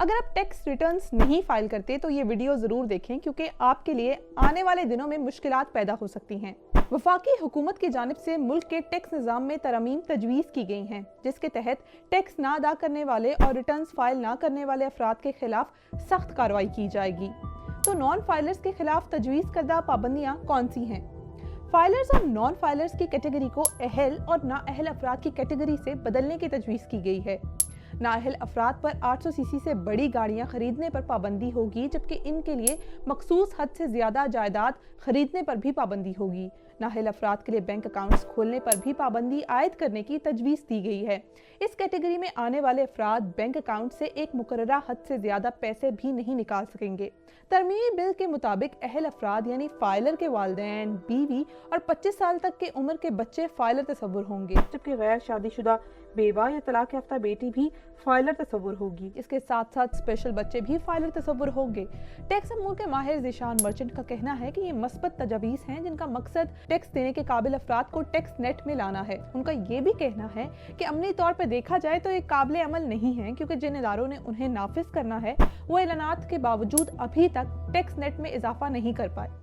اگر آپ tax returns نہیں فائل کرتے تو یہ ویڈیو ضرور دیکھیں کیونکہ آپ کے لیے آنے والے دنوں میں مشکلات پیدا ہو سکتی ہیں۔ وفاقی حکومت کی جانب سے ملک کے ٹیکس نظام میں ترامیم تجویز کی گئی ہیں جس کے تحت ٹیکس نہ ادا کرنے والے اور ریٹرنز فائل نہ کرنے والے افراد کے خلاف سخت کارروائی کی جائے گی۔ تو نان فائلرز کے خلاف تجویز کردہ پابندیاں کون سی ہیں؟ فائلرز اور نان فائلرز کی کیٹیگری کو اہل اور نااہل افراد کی کیٹیگری سے بدلنے کی تجویز کی گئی ہے۔ نااہل افراد پر 800 سی سی سے بڑی گاڑیاں خریدنے پر پابندی ہوگی جبکہ ان کے لیے مخصوص حد سے زیادہ جائیداد خریدنے پر بھی پابندی ہوگی۔ نااہل افراد کے لیے بینک اکاؤنٹس کھولنے پر بھی پابندی عائد کرنے کی تجویز دی گئی ہے۔ اس کیٹیگری میں آنے والے افراد بینک اکاؤنٹ سے ایک مقررہ حد سے زیادہ پیسے بھی نہیں نکال سکیں گے۔ ترمیمی بل کے مطابق اہل افراد یعنی فائلر کے والدین، بیوی اور 25 سال تک کے عمر کے بچے فائلر تصور ہوں گے جبکہ غیر شادی شدہ بیوہ یا طلاق یافتہ بیٹی بھی فائلر تصور ہوگی۔ اس کے ساتھ ساتھ اسپیشل بچے بھی فائلر تصور ہوں گے۔ ٹیکس امور کے ماہر ذیشان مرچنٹ کا کہنا ہے کہ یہ مثبت تجاویز ہیں جن کا مقصد ٹیکس دینے کے قابل افراد کو ٹیکس نیٹ میں لانا ہے۔ ان کا یہ بھی کہنا ہے کہ عملی طور پر دیکھا جائے تو یہ قابل عمل نہیں ہے کیونکہ جن اداروں نے انہیں نافذ کرنا ہے وہ اعلانات کے باوجود ابھی تک ٹیکس نیٹ میں اضافہ نہیں کر پائے۔